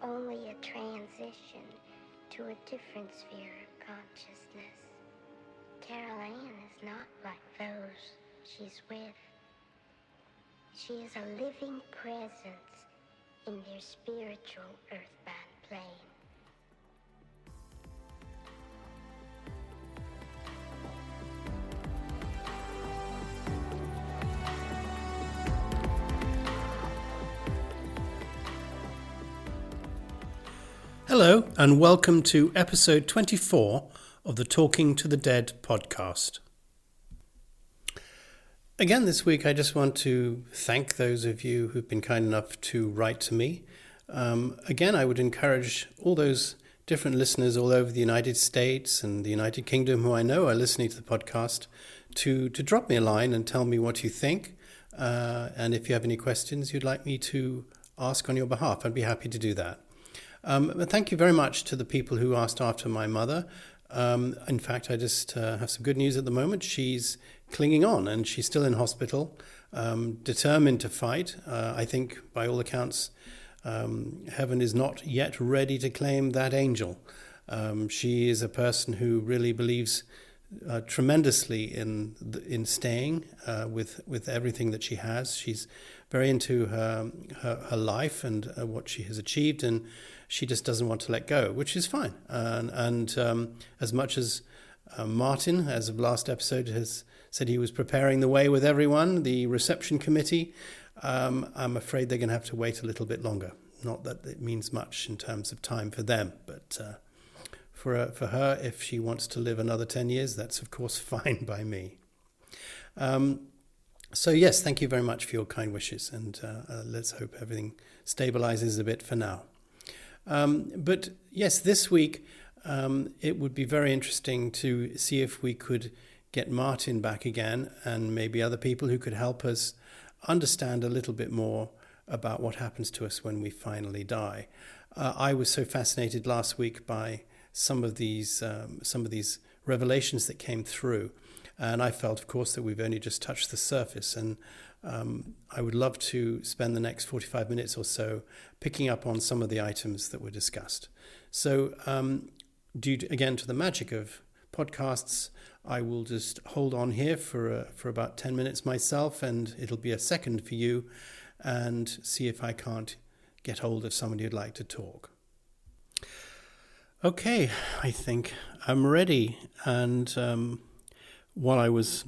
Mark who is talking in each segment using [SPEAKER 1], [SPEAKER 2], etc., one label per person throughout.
[SPEAKER 1] only a transition to a different sphere of consciousness. Carol Ann is not like those she's with. She is a living presence in their spiritual earthbound plane.
[SPEAKER 2] Hello, and welcome to episode 24 of the Talking to the Dead podcast. Again, this week I just want to thank those of you who've been kind enough to write to me. Again, I would encourage all those different listeners all over the United States and the United Kingdom who I know are listening to the podcast to drop me a line and tell me what you think. And if you have any questions you'd like me to ask on your behalf, I'd be happy to do that. But thank you very much to the people who asked after my mother. In fact, I just have some good news at the moment. She's clinging on and she's still in hospital, determined to fight. I think, by all accounts, heaven is not yet ready to claim that angel. She is a person who really believes tremendously in staying with everything that she has. She's very into her life and what she has achieved, and she just doesn't want to let go, which is fine. And as much as Martin, as of last episode, has said he was preparing the way with everyone, the reception committee, I'm afraid they're going to have to wait a little bit longer. Not that it means much in terms of time for them, but for her, if she wants to live another 10 years, that's of course fine by me. So yes, thank you very much for your kind wishes, and let's hope everything stabilizes a bit for now. But yes, this week it would be very interesting to see if we could get Martin back again, and maybe other people who could help us understand a little bit more about what happens to us when we finally die. I was so fascinated last week by some of these revelations that came through, and I felt, of course, that we've only just touched the surface, and I would love to spend the next 45 minutes or so picking up on some of the items that were discussed. So due to the magic of podcasts, I will just hold on here for about 10 minutes myself, and it'll be a second for you, and see if I can't get hold of somebody who'd like to talk. Okay, I think I'm ready. And while I was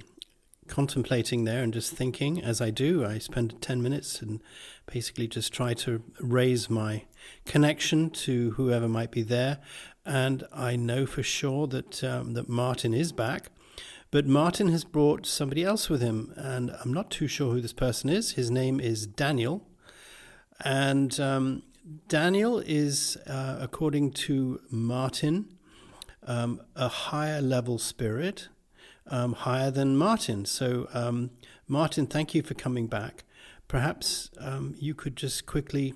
[SPEAKER 2] contemplating there and just thinking, as I do, I spend 10 minutes and basically just try to raise my connection to whoever might be there. And I know for sure that Martin is back, but Martin has brought somebody else with him, and I'm not too sure who this person is. His name is Daniel, and Daniel is, according to Martin, a higher level spirit, higher than Martin. So, Martin, thank you for coming back. Perhaps you could just quickly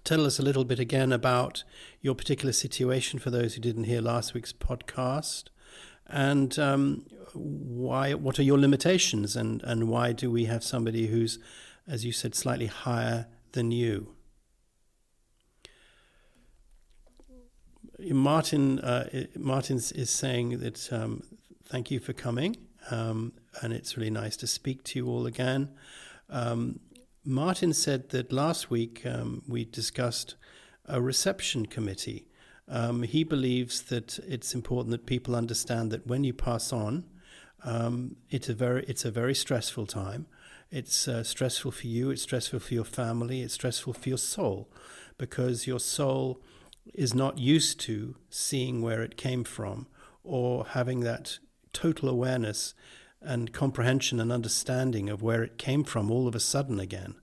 [SPEAKER 2] tell us a little bit again about your particular situation for those who didn't hear last week's podcast, and what are your limitations, and why do we have somebody who's, as you said, slightly higher than you? Martin is saying that thank you for coming, and it's really nice to speak to you all again. Martin said that last week we discussed a reception committee. He believes that it's important that people understand that when you pass on, it's a very stressful time. It's stressful for you, it's stressful for your family, it's stressful for your soul, because your soul is not used to seeing where it came from, or having that total awareness and comprehension and understanding of where it came from all of a sudden again,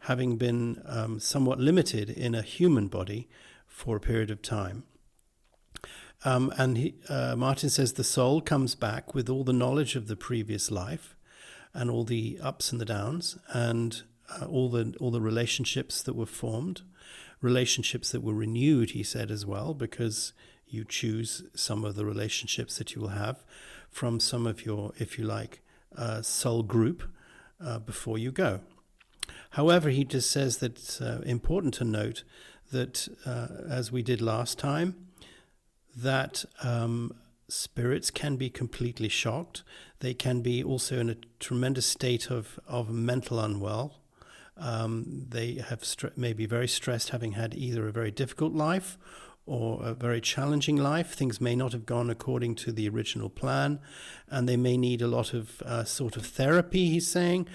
[SPEAKER 2] having been somewhat limited in a human body for a period of time. Martin says the soul comes back with all the knowledge of the previous life and all the ups and the downs, and all the relationships that were formed, relationships that were renewed, he said as well, because you choose some of the relationships that you will have from some of your, if you like, soul group before you go. However, he just says that it's important to note that, as we did last time, that spirits can be completely shocked. They can be also in a tremendous state of mental unwell. They have may be very stressed, having had either a very difficult life or a very challenging life. Things may not have gone according to the original plan, and they may need a lot of sort of therapy, he's saying,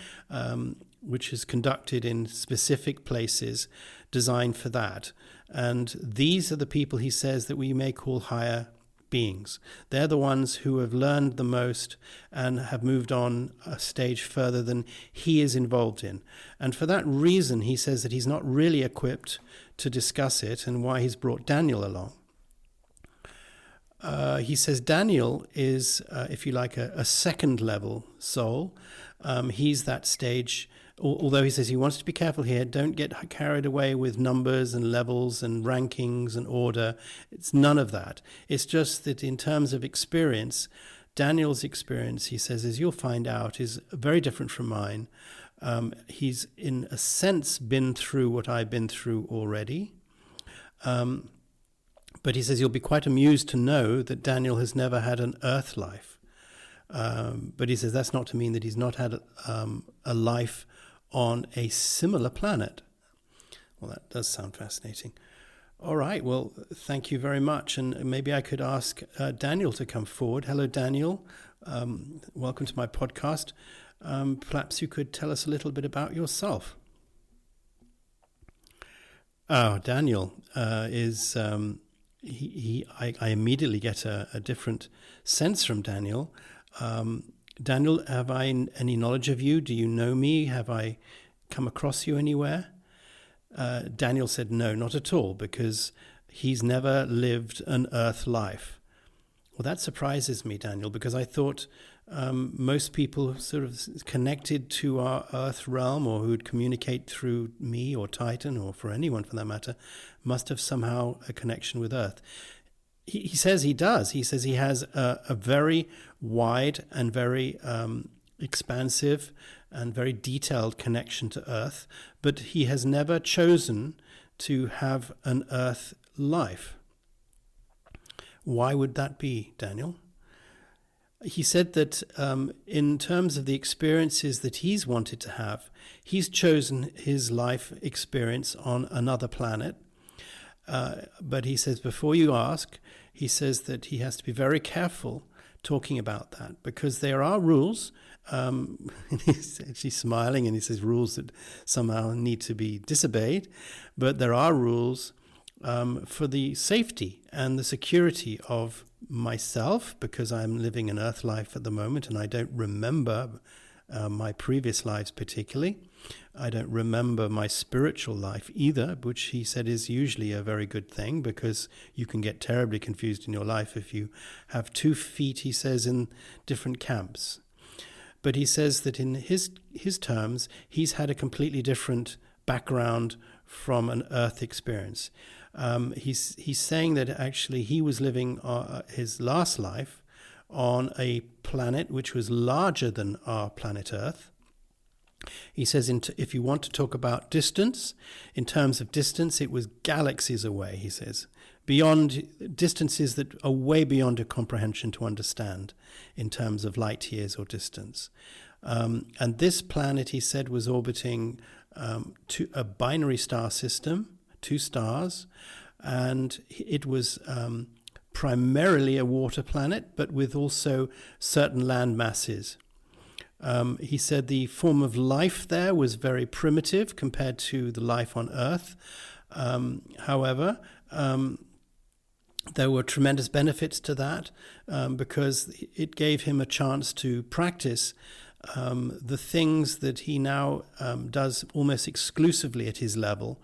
[SPEAKER 2] which is conducted in specific places designed for that. And these are the people, he says, that we may call higher beings. They're the ones who have learned the most and have moved on a stage further than he is involved in. And for that reason, he says that he's not really equipped to discuss it, and why he's brought Daniel along. He says Daniel is, if you like, a second level soul. He's that stage, although he says he wants to be careful here. Don't get carried away with numbers and levels and rankings and order. It's none of that. It's just that in terms of experience, Daniel's experience, he says, as you'll find out, is very different from mine. He's, in a sense, been through what I've been through already. But he says you'll be quite amused to know that Daniel has never had an earth life. But he says that's not to mean that he's not had a life on a similar planet. Well, that does sound fascinating. All right, well, thank you very much. And maybe I could ask Daniel to come forward. Hello, Daniel. Welcome to my podcast. Perhaps you could tell us a little bit about yourself. Oh, Daniel is... I immediately get a different sense from Daniel. Daniel, have I any knowledge of you? Do you know me? Have I come across you anywhere? Daniel said no, not at all, because he's never lived an earth life. Well, that surprises me, Daniel, because I thought most people sort of connected to our earth realm, or who would communicate through me or Titan, or for anyone for that matter, must have somehow a connection with earth. He says he does. He says he has a very wide and very expansive and very detailed connection to earth, but he has never chosen to have an earth life. Why would that be, Daniel? He said that in terms of the experiences that he's wanted to have, he's chosen his life experience on another planet. But he says, before you ask, he says that he has to be very careful talking about that, because there are rules. He's actually smiling, and he says rules that somehow need to be disobeyed. But there are rules for the safety and the security of myself, because I'm living an earth life at the moment, and I don't remember my previous lives particularly. I don't remember my spiritual life either, which he said is usually a very good thing, because you can get terribly confused in your life if you have 2 feet, he says, in different camps. But he says that in his terms, he's had a completely different background from an earth experience. He's saying that actually he was living his last life on a planet which was larger than our planet Earth. He says if you want to talk about distance, in terms of distance, it was galaxies away, he says, beyond distances that are way beyond your comprehension to understand in terms of light years or distance. And this planet, he said, was orbiting to a binary star system, 2 stars, and it was primarily a water planet, but with also certain land masses. He said the form of life there was very primitive compared to the life on Earth. However, there were tremendous benefits to that because it gave him a chance to practice the things that he now does almost exclusively at his level,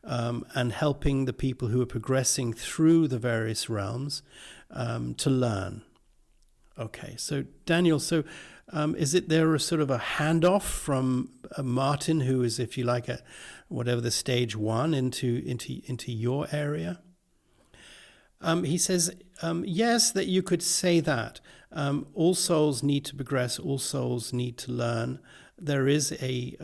[SPEAKER 2] and helping the people who are progressing through the various realms to learn. Okay, so Daniel, is it there a sort of a handoff from Martin, who is, if you like, whatever the stage 1 into your area? He says, yes, that you could say that. All souls need to progress. All souls need to learn. There is a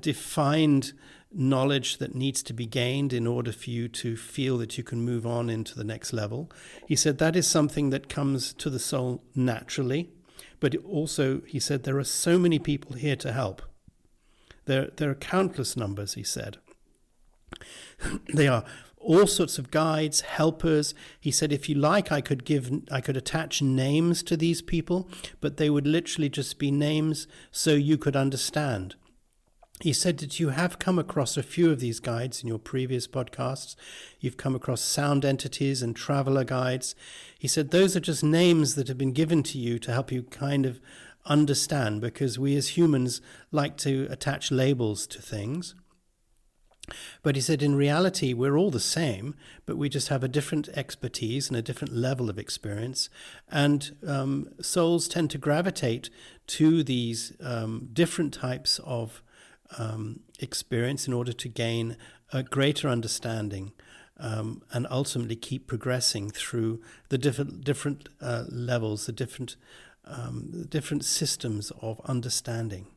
[SPEAKER 2] defined knowledge that needs to be gained in order for you to feel that you can move on into the next level. He said that is something that comes to the soul naturally, but also, he said, there are so many people here to help. There are countless numbers, he said. They are all sorts of guides, helpers. He said, if you like, I could attach names to these people, but they would literally just be names so you could understand. He said that you have come across a few of these guides in your previous podcasts. You've come across sound entities and traveler guides. He said those are just names that have been given to you to help you kind of understand, because we as humans like to attach labels to things. But he said in reality we're all the same, but we just have a different expertise and a different level of experience. And souls tend to gravitate to these different types of experience in order to gain a greater understanding and ultimately keep progressing through the different levels, the different systems of understanding.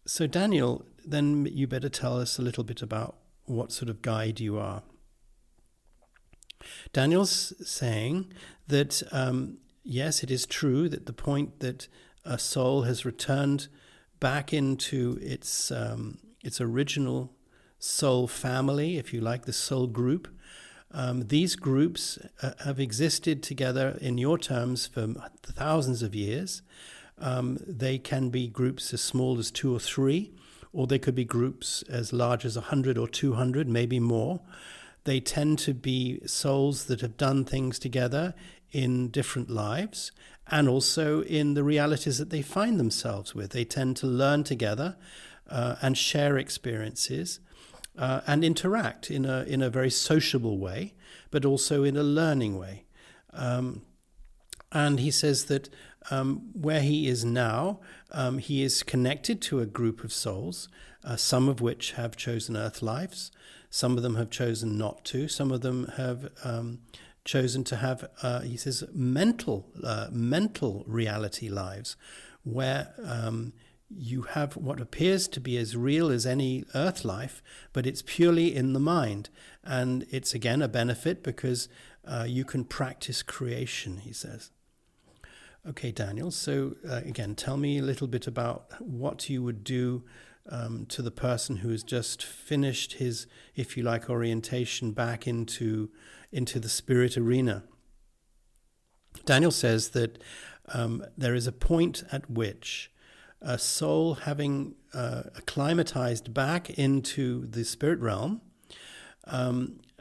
[SPEAKER 2] So Daniel, then you better tell us a little bit about what sort of guide you are. Daniel's saying that yes, it is true that the point that a soul has returned back into its original soul family, if you like, the soul group. These groups have existed together, in your terms, for thousands of years. They can be groups as small as 2 or 3, or they could be groups as large as 100 or 200, maybe more. They tend to be souls that have done things together in different lives, and also in the realities that they find themselves with. They tend to learn together and share experiences and interact in a very sociable way, but also in a learning way. And he says that where he is now, he is connected to a group of souls, some of which have chosen earth lives, some of them have chosen not to, some of them have chosen to have, he says, mental reality lives, where you have what appears to be as real as any earth life, but it's purely in the mind. And it's, again, a benefit because you can practice creation, he says. Okay, Daniel, so again, tell me a little bit about what you would do to the person who has just finished his, if you like, orientation back into the spirit arena. Daniel says that there is a point at which a soul, having acclimatized back into the spirit realm,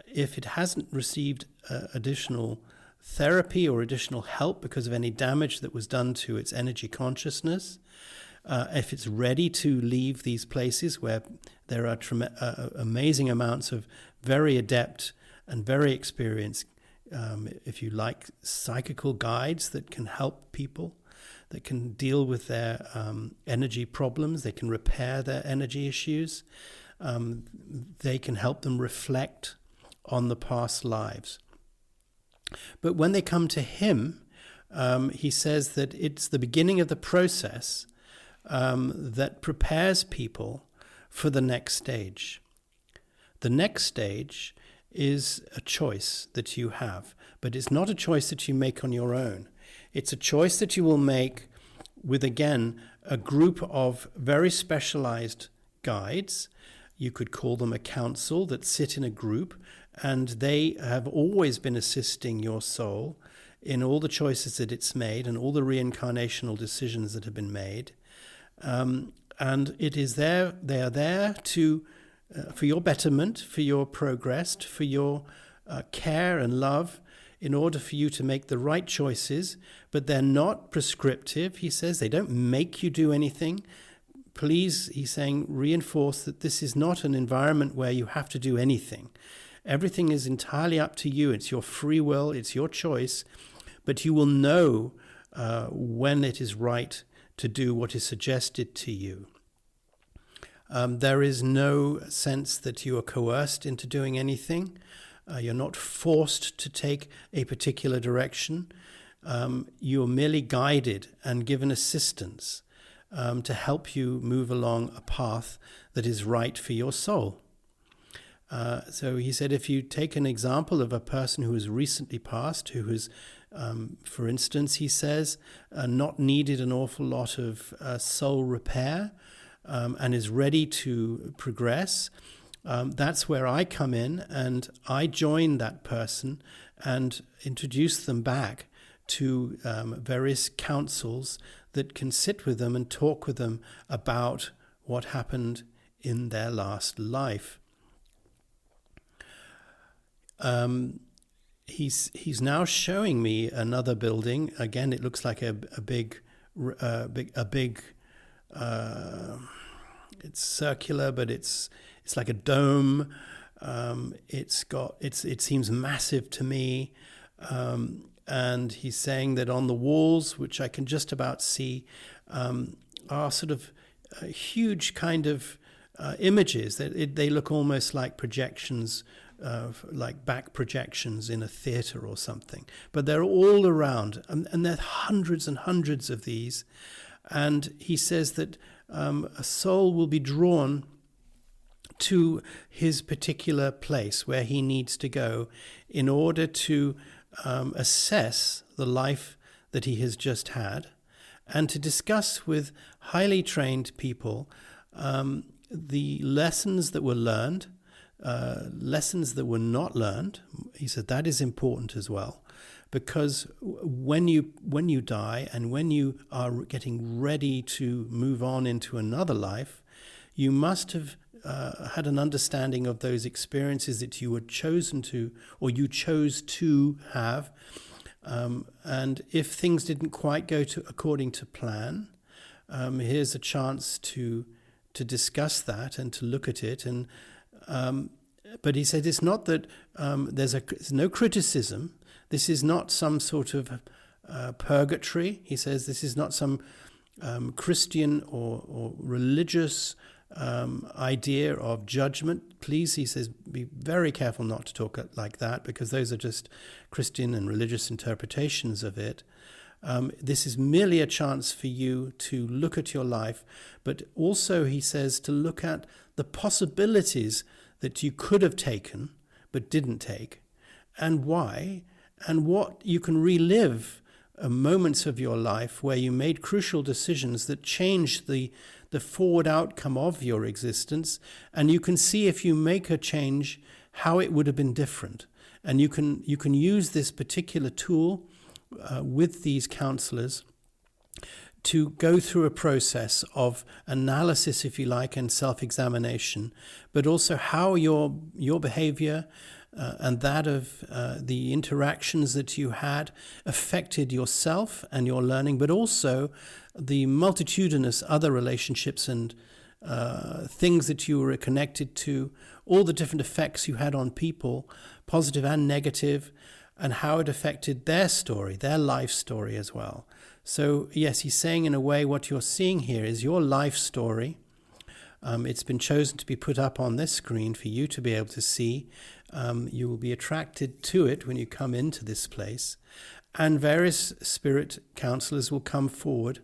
[SPEAKER 2] if it hasn't received additional therapy or additional help because of any damage that was done to its energy consciousness, if it's ready to leave these places where there are amazing amounts of very adept and very experienced, if you like, psychical guides that can help people, that can deal with their energy problems, they can repair their energy issues, they can help them reflect on the past lives. But when they come to him, he says that it's the beginning of the process that prepares people for the next stage. The next stage is a choice that you have, but it's not a choice that you make on your own. It's a choice that you will make with, again, a group of very specialized guides. You could call them a council that sit in a group, and they have always been assisting your soul in all the choices that it's made and all the reincarnational decisions that have been made. And it is there; they are there to for your betterment, for your progress, for your care and love, in order for you to make the right choices. But they're not prescriptive. He says they don't make you do anything. Please, he's saying, reinforce that this is not an environment where you have to do anything. Everything is entirely up to you. It's your free will. It's your choice. But you will know when it is right to do what is suggested to you. There is no sense that you are coerced into doing anything. You're not forced to take a particular direction. You're merely guided and given assistance to help you move along a path that is right for your soul. So he said, if you take an example of a person who has recently passed, who has, for instance, he says, not needed an awful lot of soul repair and is ready to progress, that's where I come in and I join that person and introduce them back to various councils that can sit with them and talk with them about what happened in their last life. He's now showing me another building. Again, it looks like a big. It's circular, but it's like a dome. It seems massive to me. And he's saying that on the walls, which I can just about see, are sort of huge kind of images. They look almost like projections, like back projections in a theater or something. But they're all around, and there are hundreds and hundreds of these. And he says that a soul will be drawn to his particular place where he needs to go in order to assess the life that he has just had and to discuss with highly trained people the lessons that were learned, lessons that were not learned. He said that is important as well, because when you die and when you are getting ready to move on into another life, you must have had an understanding of those experiences that you were chosen to, or you chose to have. And if things didn't quite go according to plan, here's a chance to discuss that and to look at it. And but he said it's not that there's no criticism. This is not some sort of purgatory. He says this is not some Christian or religious idea of judgment. Please, he says, be very careful not to talk like that, because those are just Christian and religious interpretations of it. This is merely a chance for you to look at your life, but also, he says, to look at the possibilities that you could have taken but didn't take, and why, and what you can relive moments of your life where you made crucial decisions that changed the forward outcome of your existence, and you can see if you make a change how it would have been different. And you can use this particular tool with these counselors to go through a process of analysis, if you like, and self-examination, but also how your behavior and that of the interactions that you had affected yourself and your learning, but also the multitudinous other relationships and things that you were connected to, all the different effects you had on people, positive and negative, and how it affected their story, their life story as well. So yes, he's saying in a way what you're seeing here is your life story. It's been chosen to be put up on this screen for you to be able to see. You will be attracted to it when you come into this place. And various spirit counselors will come forward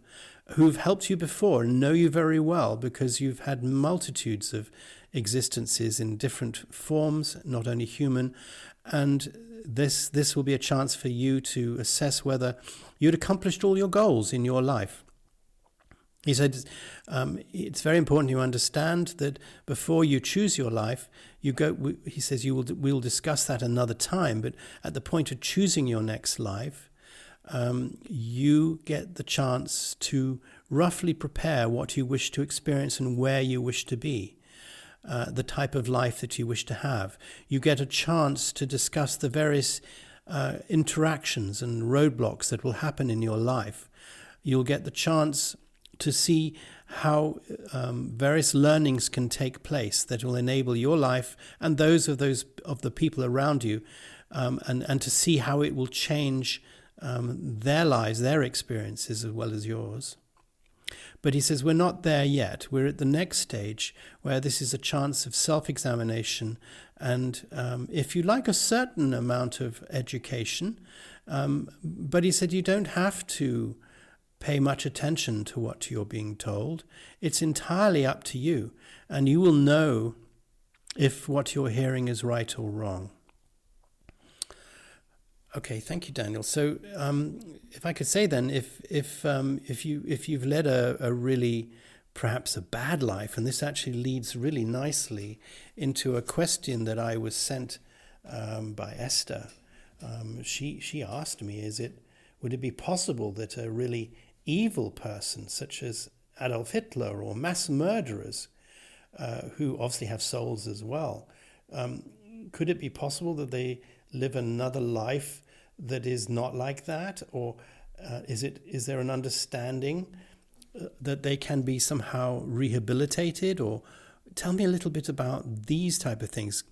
[SPEAKER 2] who've helped you before and know you very well, because you've had multitudes of existences in different forms, not only human. And this will be a chance for you to assess whether you'd accomplished all your goals in your life. He said it's very important you understand that before you choose your life, he says we'll discuss that another time, but at the point of choosing your next life, you get the chance to roughly prepare what you wish to experience and where you wish to be, the type of life that you wish to have. You get a chance to discuss the various interactions and roadblocks that will happen in your life. You'll get the chance to see how various learnings can take place that will enable your life and those of the people around you, and to see how it will change their lives, their experiences, as well as yours. But he says we're not there yet. We're at the next stage where this is a chance of self-examination and, if you like, a certain amount of education. But he said you don't have to pay much attention to what you're being told. It's entirely up to you, and you will know if what you're hearing is right or wrong. Okay, thank you, Daniel. So, if I could say then, if you've led a really perhaps a bad life, and this actually leads really nicely into a question that I was sent by Esther. She asked me, would it be possible that a really evil person, such as Adolf Hitler or mass murderers, who obviously have souls as well, could it be possible that they live another life that is not like that? Or is there an understanding that they can be somehow rehabilitated? Or tell me a little bit about these type of things.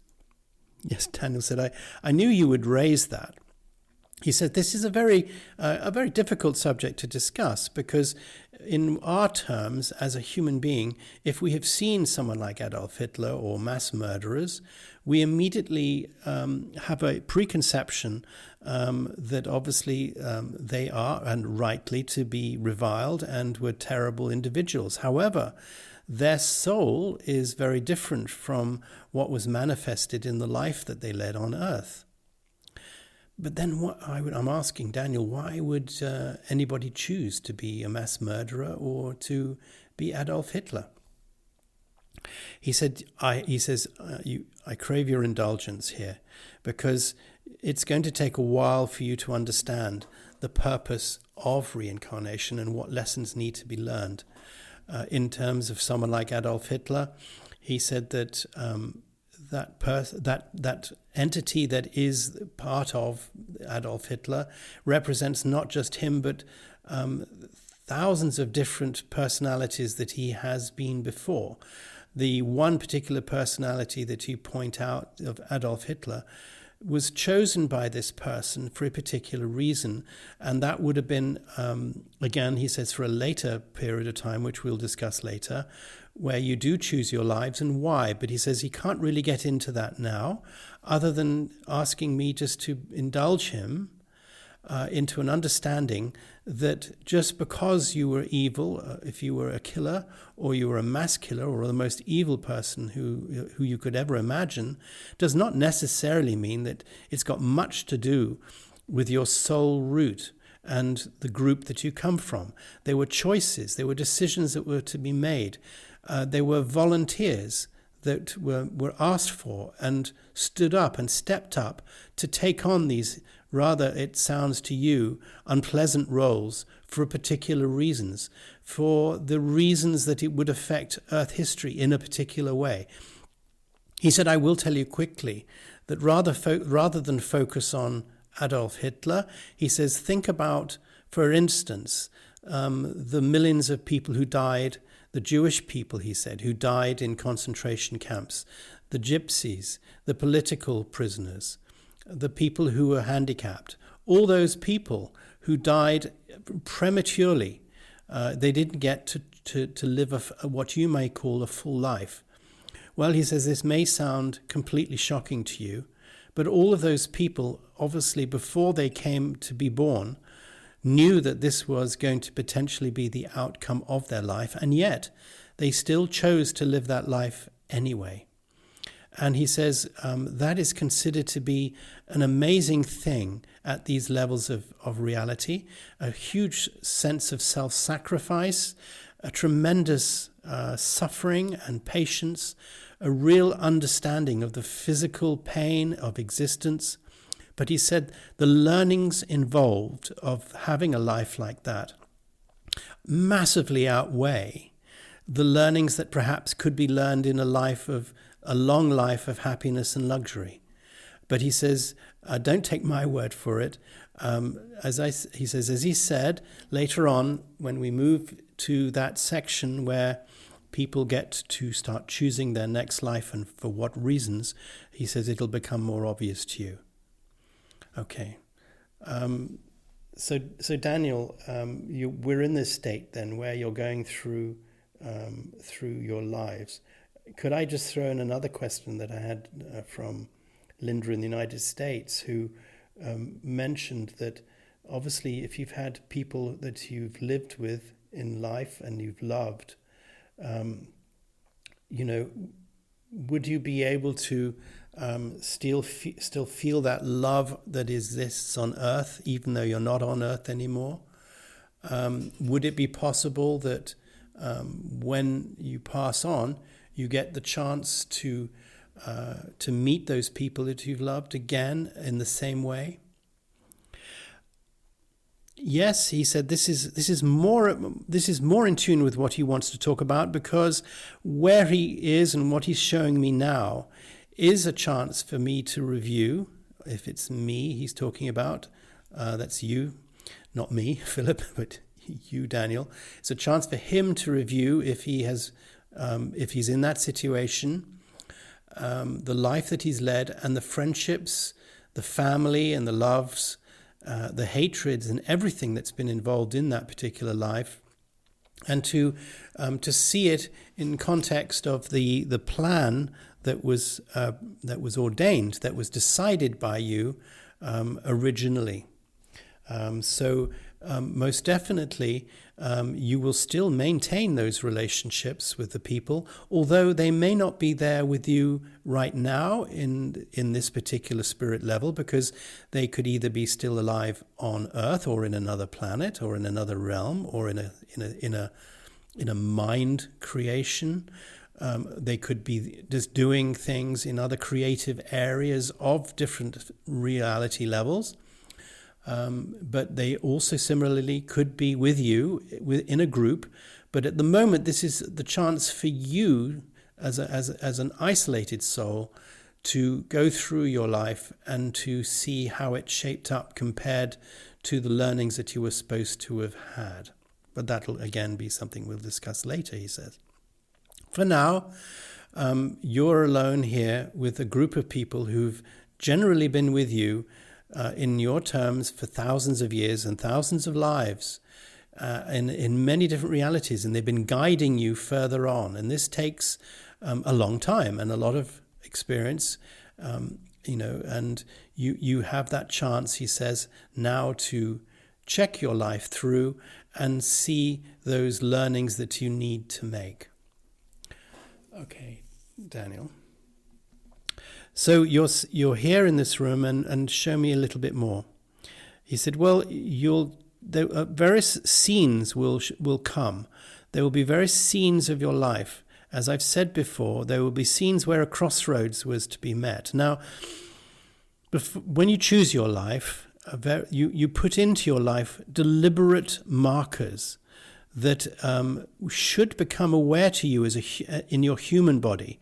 [SPEAKER 2] Yes, Daniel said, I knew you would raise that. He said, this is a very difficult subject to discuss, because in our terms, as a human being, if we have seen someone like Adolf Hitler or mass murderers, we immediately have a preconception that obviously they are, and rightly, to be reviled and were terrible individuals. However, their soul is very different from what was manifested in the life that they led on earth. But then I'm asking Daniel, why would anybody choose to be a mass murderer or to be Adolf Hitler? He says, I crave your indulgence here, because it's going to take a while for you to understand the purpose of reincarnation and what lessons need to be learned. In terms of someone like Adolf Hitler, he said that that entity that is part of Adolf Hitler represents not just him, but thousands of different personalities that he has been before. The one particular personality that you point out of Adolf Hitler was chosen by this person for a particular reason, and that would have been, again, he says, for a later period of time, which we'll discuss later, where you do choose your lives and why. But he says he can't really get into that now, other than asking me just to indulge him into an understanding that just because you were evil, if you were a killer or you were a mass killer or the most evil person who you could ever imagine, does not necessarily mean that it's got much to do with your soul root and the group that you come from. There were choices, there were decisions that were to be made. There were volunteers that were asked for and stood up and stepped up to take on these, rather, it sounds to you, unpleasant roles for particular reasons, for the reasons that it would affect Earth history in a particular way. He said, I will tell you quickly that rather than focus on Adolf Hitler, he says, think about, for instance, the millions of people who died, the Jewish people, he said, who died in concentration camps, the gypsies, the political prisoners, the people who were handicapped, all those people who died prematurely. They didn't get to live what you may call a full life. Well, he says, this may sound completely shocking to you, but all of those people, obviously, before they came to be born, knew that this was going to potentially be the outcome of their life, and yet they still chose to live that life anyway. And he says that is considered to be an amazing thing at these levels of reality, a huge sense of self-sacrifice, a tremendous suffering and patience, a real understanding of the physical pain of existence. But he said the learnings involved of having a life like that massively outweigh the learnings that perhaps could be learned in a long life of happiness and luxury. But he says, don't take my word for it. He says, as he said, later on, when we move to that section where people get to start choosing their next life and for what reasons, he says it'll become more obvious to you. Okay. So Daniel, we're in this state then where you're going through your lives. Could I just throw in another question that I had from Linda in the United States, who mentioned that obviously, if you've had people that you've lived with in life and you've loved, would you be able to still feel that love that exists on earth, even though you're not on earth anymore? Would it be possible that when you pass on, you get the chance to meet those people that you've loved again in the same way? Yes, he said this is more in tune with what he wants to talk about, because where he is and what he's showing me now is a chance for me to review. If it's me he's talking about, that's you, not me, Philip, but you, Daniel. It's a chance for him to review if he's in that situation, the life that he's led, and the friendships, the family and the loves, the hatreds and everything that's been involved in that particular life, and to see it in context of the plan that was ordained, that was decided by you originally. So most definitely you will still maintain those relationships with the people, although they may not be there with you right now in this particular spirit level, because they could either be still alive on Earth or in another planet or in another realm or in a mind creation. They could be just doing things in other creative areas of different reality levels. But they also similarly could be with you in a group. But at the moment, this is the chance for you as an isolated soul to go through your life and to see how it shaped up compared to the learnings that you were supposed to have had. But that'll again be something we'll discuss later, he says. For now, you're alone here with a group of people who've generally been with you in your terms for thousands of years and thousands of lives in many different realities, and they've been guiding you further on. And this takes a long time and a lot of experience, and you have that chance, he says, now to check your life through and see those learnings that you need to make. Okay, Daniel. So you're here in this room, and show me a little bit more. He said, well, various scenes will come. There will be various scenes of your life. As I've said before, there will be scenes where a crossroads was to be met. Now, when you choose your life, you put into your life deliberate markers that should become aware to you in your human body,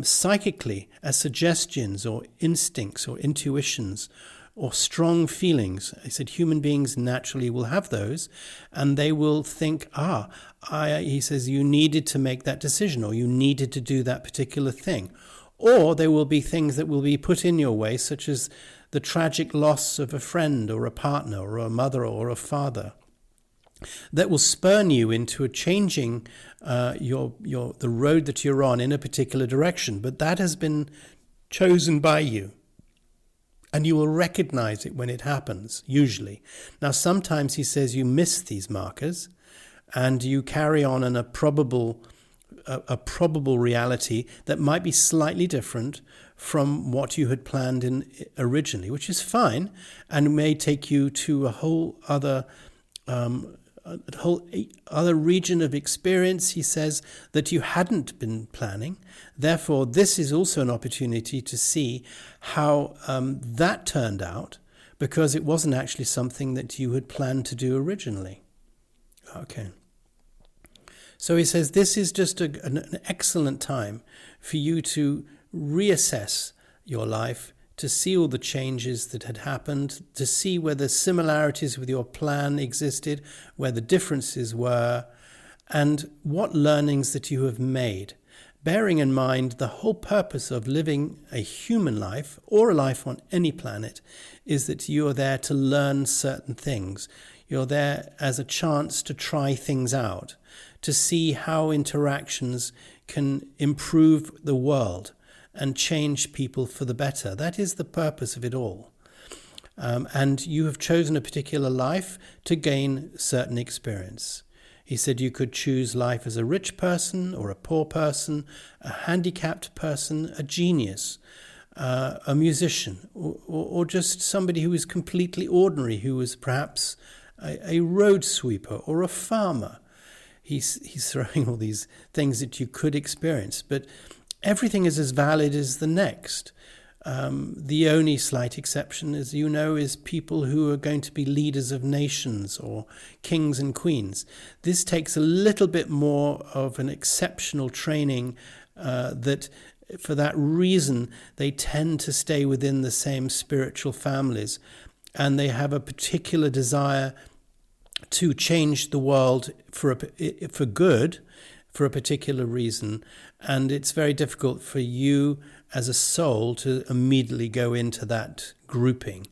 [SPEAKER 2] psychically, as suggestions or instincts or intuitions or strong feelings. I said human beings naturally will have those, and they will think, he says, you needed to make that decision, or you needed to do that particular thing. Or there will be things that will be put in your way, such as the tragic loss of a friend or a partner or a mother or a father, that will spurn you into a changing the road that you're on in a particular direction. But that has been chosen by you, and you will recognize it when it happens, usually. Now, sometimes he says you miss these markers, and you carry on in a probable reality that might be slightly different from what you had planned in originally, which is fine, and may take you to a whole other region of experience, he says, that you hadn't been planning. Therefore, this is also an opportunity to see how that turned out, because it wasn't actually something that you had planned to do originally. Okay. So he says this is just an excellent time for you to reassess your life, to see all the changes that had happened, to see where the similarities with your plan existed, where the differences were, and what learnings that you have made. Bearing in mind the whole purpose of living a human life, or a life on any planet, is that you are there to learn certain things. You're there as a chance to try things out, to see how interactions can improve the world and change people for the better. That is the purpose of it all. and you have chosen a particular life to gain certain experience. He said you could choose life as a rich person or a poor person, a handicapped person, a genius, a musician, or just somebody who is completely ordinary, who was perhaps a road sweeper or a farmer. He's throwing all these things that you could experience, but everything is as valid as the next. The only slight exception, as you know, is people who are going to be leaders of nations or kings and queens. This takes a little bit more of an exceptional training, that for that reason they tend to stay within the same spiritual families, and they have a particular desire to change the world for good, for a particular reason. And it's very difficult for you as a soul to immediately go into that grouping.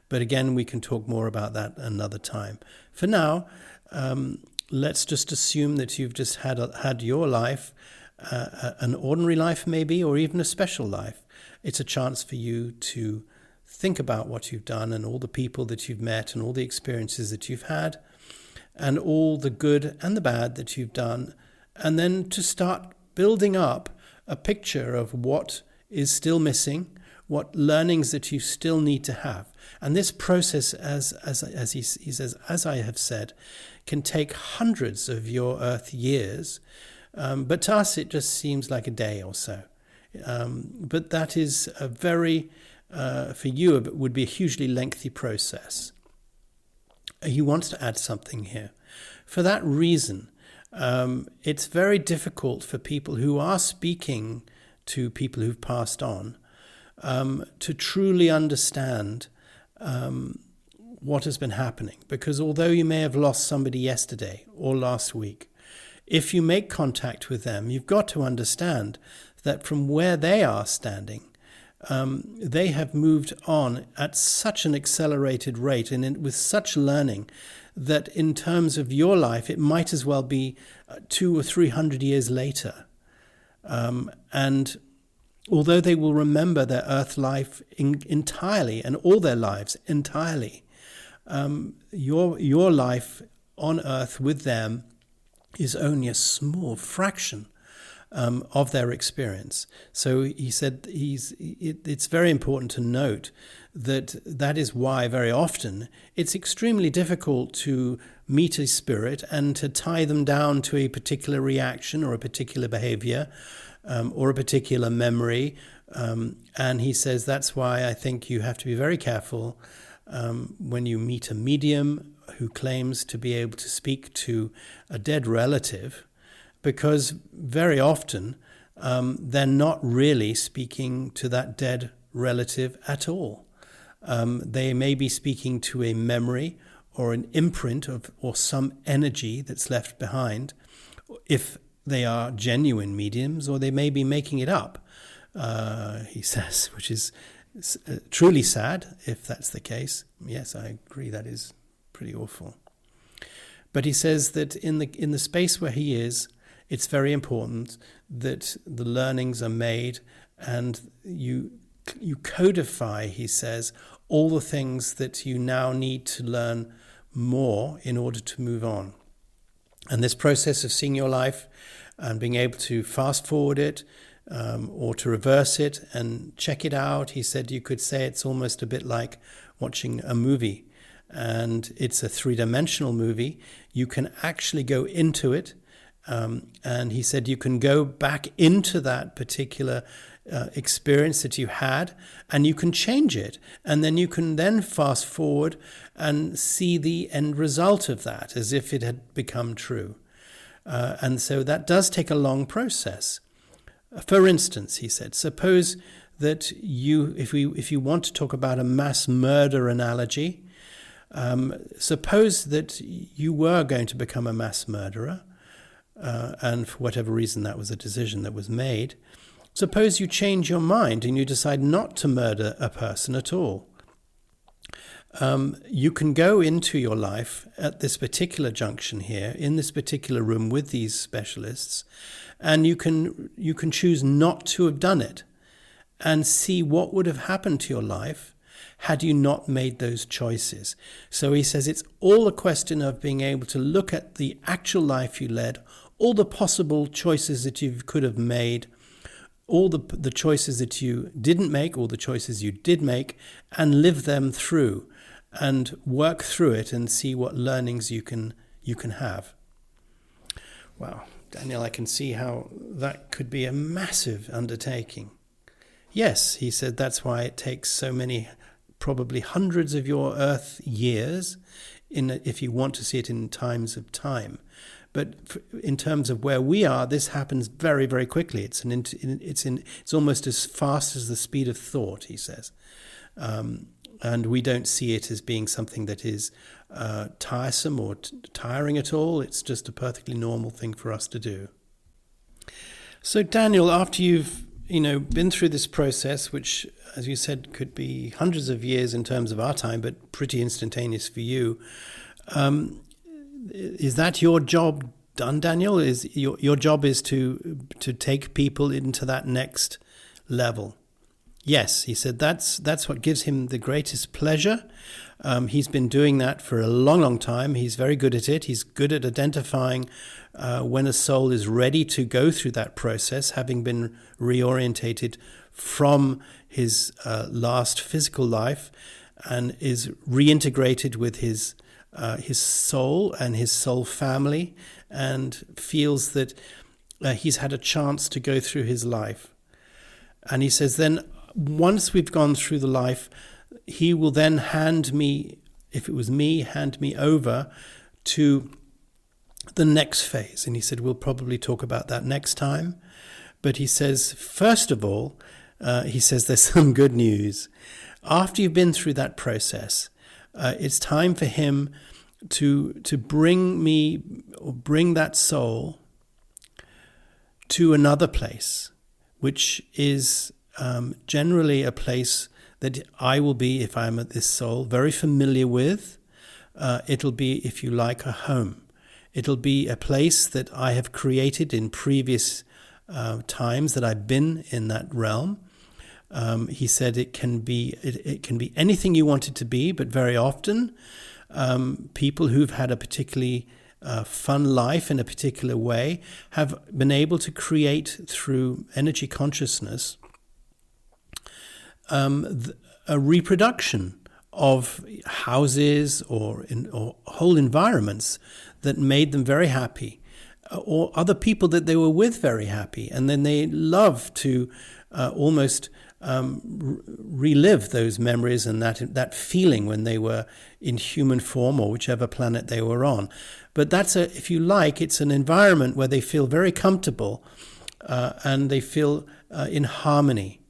[SPEAKER 2] But again, we can talk more about that another time. For now, let's just assume that you've just had your life, an ordinary life maybe, or even a special life. It's a chance for you to think about what you've done and all the people that you've met and all the experiences that you've had and all the good and the bad that you've done, and then to start building up a picture of what is still missing, what learnings that you still need to have. And this process, as he says, as I have said, can take hundreds of your earth years, but to us it just seems like a day or so. But that is a very, for you, it would be a hugely lengthy process. He wants to add something here. For that reason, it's very difficult for people who are speaking to people who've passed on to truly understand what has been happening. Because although you may have lost somebody yesterday or last week, if you make contact with them, you've got to understand that from where they are standing, they have moved on at such an accelerated rate and with such learning that in terms of your life, it might as well be 200 or 300 years later. And although they will remember their earth life entirely and all their lives entirely, your life on earth with them is only a small fraction of their experience. So he said it's very important to note that is why very often it's extremely difficult to meet a spirit and to tie them down to a particular reaction or a particular behavior or a particular memory. And he says that's why I think you have to be very careful when you meet a medium who claims to be able to speak to a dead relative, because very often they're not really speaking to that dead relative at all. They may be speaking to a memory or an imprint or some energy that's left behind, if they are genuine mediums, or they may be making it up, he says, which is truly sad if that's the case. Yes, I agree, that is pretty awful. But he says that in the space where he is, it's very important that the learnings are made and you codify, he says, all the things that you now need to learn more in order to move on. And this process of seeing your life and being able to fast forward it or to reverse it and check it out, he said you could say it's almost a bit like watching a movie. And it's a three-dimensional movie. You can actually go into it. And he said you can go back into that particular experience that you had, and you can change it. And then you can then fast forward and see the end result of that as if it had become true. And so that does take a long process. For instance, he said, suppose that if you want to talk about a mass murder analogy, suppose that you were going to become a mass murderer, and for whatever reason that was a decision that was made. Suppose you change your mind and you decide not to murder a person at all. You can go into your life at this particular junction here, in this particular room with these specialists, and you can choose not to have done it and see what would have happened to your life had you not made those choices. So he says it's all a question of being able to look at the actual life you led, all the possible choices that you could have made, all the choices that you didn't make, all the choices you did make, and live them through and work through it and see what learnings you can have. Wow, Daniel, I can see how that could be a massive undertaking. Yes, he said, that's why it takes so many, probably hundreds of your Earth years, if you want to see it in times of time. But in terms of where we are, this happens very, very quickly. It's almost as fast as the speed of thought, he says. And we don't see it as being something that is tiresome or tiring at all. It's just a perfectly normal thing for us to do. So Daniel, after you've been through this process, which, as you said, could be hundreds of years in terms of our time, but pretty instantaneous for you, is that your job done, Daniel? Is your job is to take people into that next level? Yes, he said that's what gives him the greatest pleasure. He's been doing that for a long, long time. He's very good at it. He's good at identifying when a soul is ready to go through that process, having been reorientated from his last physical life and is reintegrated with his soul and his soul family, and feels that he's had a chance to go through his life. And he says then, once we've gone through the life, he will then hand me over to the next phase. And he said, we'll probably talk about that next time. But he says, first of all, he says there's some good news. After you've been through that process, it's time for him to bring that soul to another place, which is generally a place that I will be, if I'm at this soul, very familiar with. It'll be, if you like, a home. It'll be a place that I have created in previous times that I've been in that realm. He said it can be anything you want it to be, but very often people who've had a particularly fun life in a particular way have been able to create through energy consciousness a reproduction of houses or whole environments that made them very happy, or other people that they were with very happy, and then they love to almost relive those memories and that feeling when they were in human form or whichever planet they were on. But if you like, it's an environment where they feel very comfortable and they feel in harmony.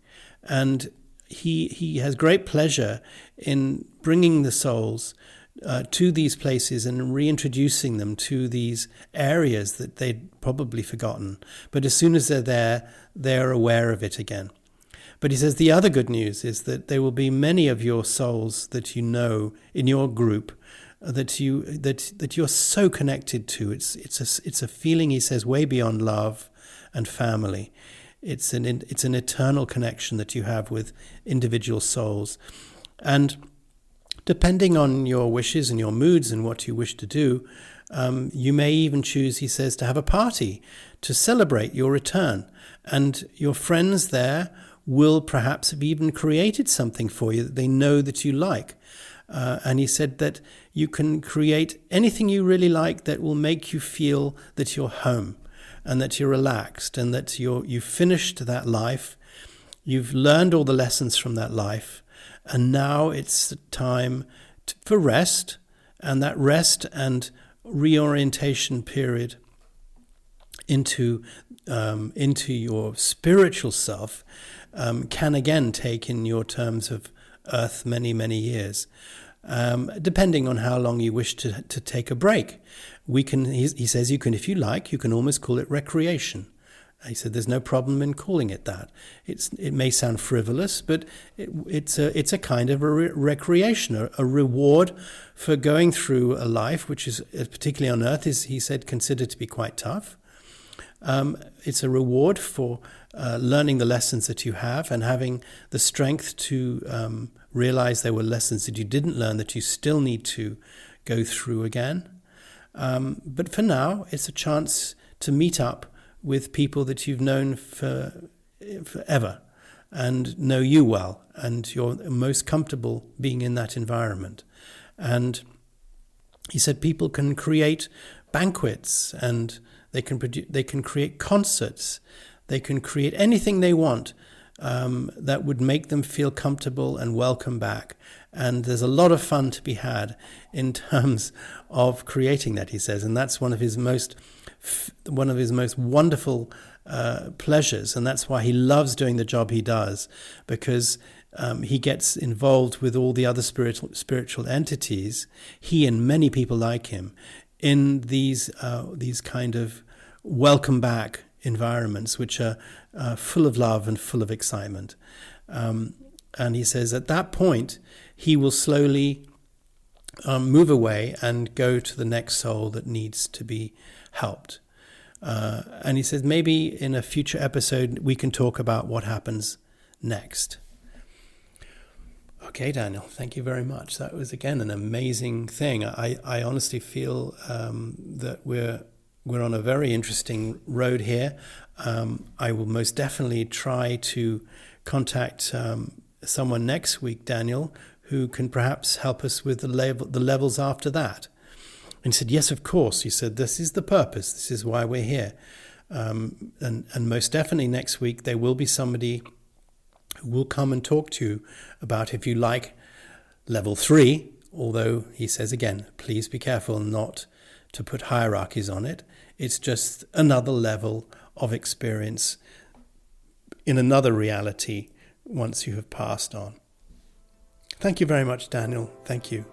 [SPEAKER 2] And he has great pleasure in bringing the souls to these places and reintroducing them to these areas that they'd probably forgotten. But as soon as they're there, they're aware of it again. But he says the other good news is that there will be many of your souls that you know in your group that you're so connected to. It's a feeling, he says, way beyond love and family. It's an eternal connection that you have with individual souls. And depending on your wishes and your moods and what you wish to do, you may even choose, he says, to have a party to celebrate your return. And your friends there will perhaps have even created something for you that they know that you like. And he said that you can create anything you really like that will make you feel that you're home and that you're relaxed and that you've finished that life. You've learned all the lessons from that life. And now it's time for rest, and that rest and reorientation period into your spiritual self can again take, in your terms of Earth, many, many years, depending on how long you wish to take a break. He says you can, if you like, you can almost call it recreation. He said there's no problem in calling it that. It may sound frivolous, but it's a kind of a recreation, a reward for going through a life which is, particularly on Earth, is, he said, considered to be quite tough. It's a reward for learning the lessons that you have and having the strength to realize there were lessons that you didn't learn that you still need to go through again. But for now, it's a chance to meet up with people that you've known forever and know you well, and you're most comfortable being in that environment. And he said people can create banquets, and they can create concerts, they can create anything they want that would make them feel comfortable and welcome back. And there's a lot of fun to be had in terms of creating that, he says, and that's one of his most wonderful pleasures, and that's why he loves doing the job he does, because he gets involved with all the other spiritual entities, he and many people like him, in these kind of welcome back environments, which are full of love and full of excitement. And he says at that point, he will slowly move away and go to the next soul that needs to be helped. And he says maybe in a future episode we can talk about what happens next. Okay, Daniel, thank you very much. That was, again, an amazing thing. I honestly feel that we're on a very interesting road here. I will most definitely try to contact someone next week, Daniel, who can perhaps help us with the levels after that. And he said, yes, of course. He said, this is the purpose. This is why we're here. And most definitely next week there will be somebody who will come and talk to you about, if you like, level 3, although he says again, please be careful not to put hierarchies on it. It's just another level of experience in another reality once you have passed on. Thank you very much, Daniel. Thank you.